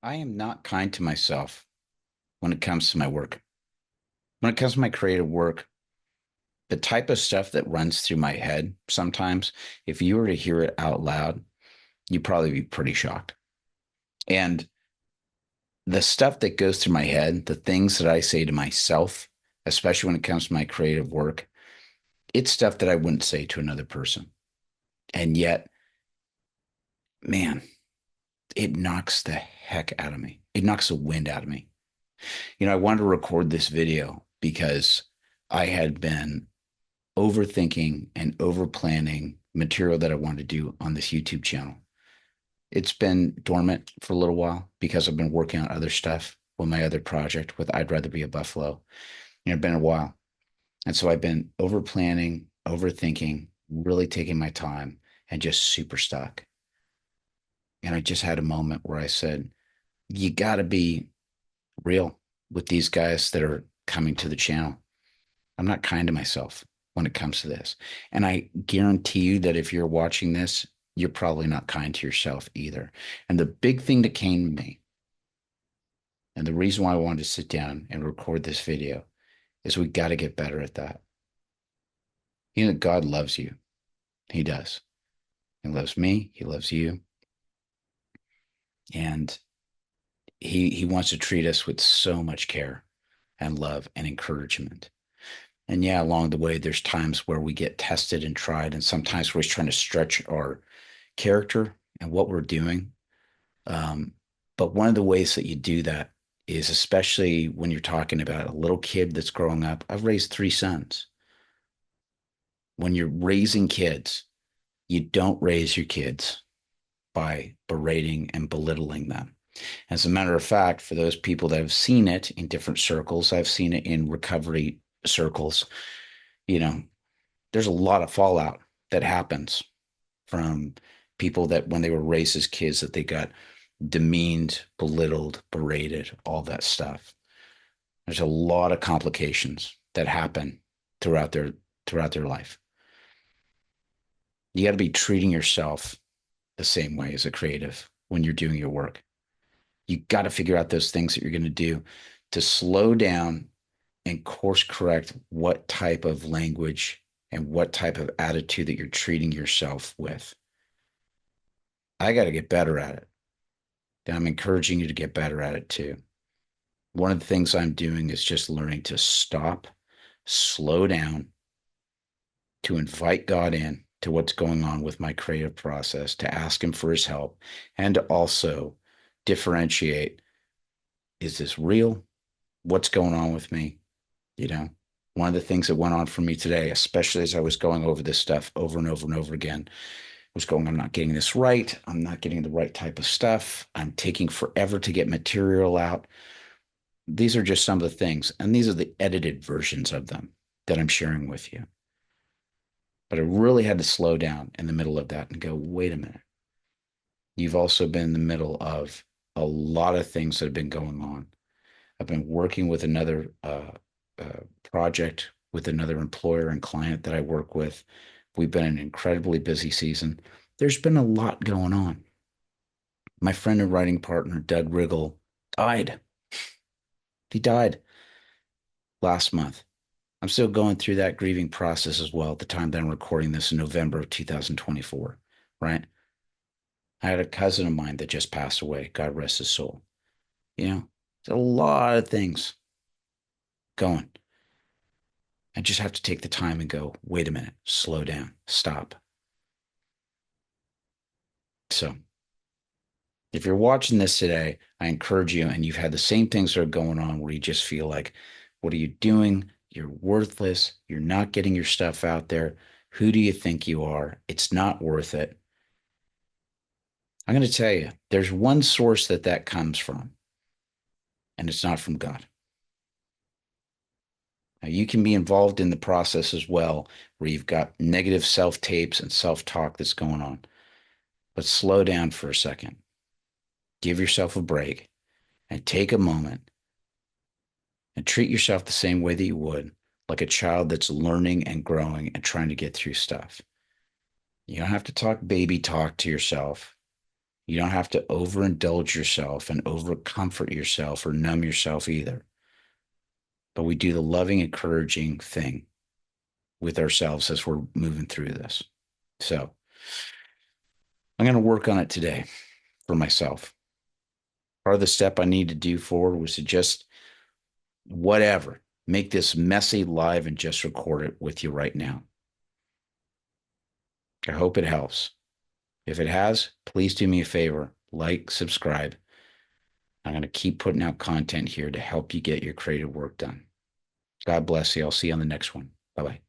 I am not kind to myself when it comes to my work. When it comes to my creative work, the type of stuff that runs through my head sometimes, if you were to hear it out loud, you'd probably be pretty shocked. And the stuff that goes through my head, the things that I say to myself, especially when it comes to my creative work, it's stuff that I wouldn't say to another person. And yet, man, it knocks the heck out of me. It knocks the wind out of me. I wanted to record this video because I had been overthinking and over planning material that I wanted to do on this YouTube channel. It's been dormant for a little while because I've been working on other stuff with my other project with I'd Rather Be a Buffalo. It's been a while. And so I've been over planning, overthinking, really taking my time and just super stuck. And I just had a moment where I said, you got to be real with these guys that are coming to the channel. I'm not kind to myself when it comes to this. And I guarantee you that if you're watching this, you're probably not kind to yourself either. And the big thing that came to me, and the reason why I wanted to sit down and record this video, is we got to get better at that. God loves you. He does. He loves me. He loves you. And he wants to treat us with so much care and love and encouragement. And yeah, along the way, there's times where we get tested and tried, and sometimes we're trying to stretch our character and what we're doing. Um, but one of the ways that you do that is, especially when you're talking about a little kid that's growing up. I've raised three sons. When you're raising kids, you don't raise your kids by berating and belittling them. As a matter of fact, for those people that have seen it in different circles, I've seen it in recovery circles, you know, there's a lot of fallout that happens from people that when they were raised as kids that they got demeaned, belittled, berated, all that stuff. There's a lot of complications that happen throughout their life. You got to be treating yourself the same way as a creative when you're doing your work. You got to figure out those things that you're going to do to slow down and course correct what type of language and what type of attitude that you're treating yourself with. I got to get better at it. And I'm encouraging you to get better at it too. One of the things I'm doing is just learning to stop, slow down, to invite God in to what's going on with my creative process, to ask Him for His help, and to also differentiate, is this real? What's going on with me? You know, one of the things that went on for me today, especially as I was going over this stuff over and over and over again, was going, I'm not getting this right. I'm not getting the right type of stuff. I'm taking forever to get material out. These are just some of the things, and these are the edited versions of them that I'm sharing with you. But I really had to slow down in the middle of that and go, wait a minute. You've also been in the middle of a lot of things that have been going on. I've been working with another project with another employer and client that I work with. We've been in an incredibly busy season. There's been a lot going on. My friend and writing partner, Doug Riggle, died. He died last month. I'm still going through that grieving process as well at the time that I'm recording this in November of 2024, right? I had a cousin of mine that just passed away. God rest his soul. There's a lot of things going. I just have to take the time and go, wait a minute, slow down, stop. So if you're watching this today, I encourage you, and you've had the same things that are going on where you just feel like, what are you doing? You're worthless. You're not getting your stuff out there. Who do you think you are? It's not worth it. I'm going to tell you, there's one source that comes from, and it's not from God. Now, you can be involved in the process as well, where you've got negative self tapes and self talk that's going on. But slow down for a second. Give yourself a break and take a moment and treat yourself the same way that you would like a child that's learning and growing and trying to get through stuff. You don't have to talk baby talk to yourself. You don't have to overindulge yourself and overcomfort yourself or numb yourself either. But we do the loving, encouraging thing with ourselves as we're moving through this. So I'm going to work on it today for myself. Part of the step I need to do forward was to just whatever, make this messy live and just record it with you right now. I hope it helps. If it has, please do me a favor, like, subscribe. I'm going to keep putting out content here to help you get your creative work done. God bless you. I'll see you on the next one. Bye bye.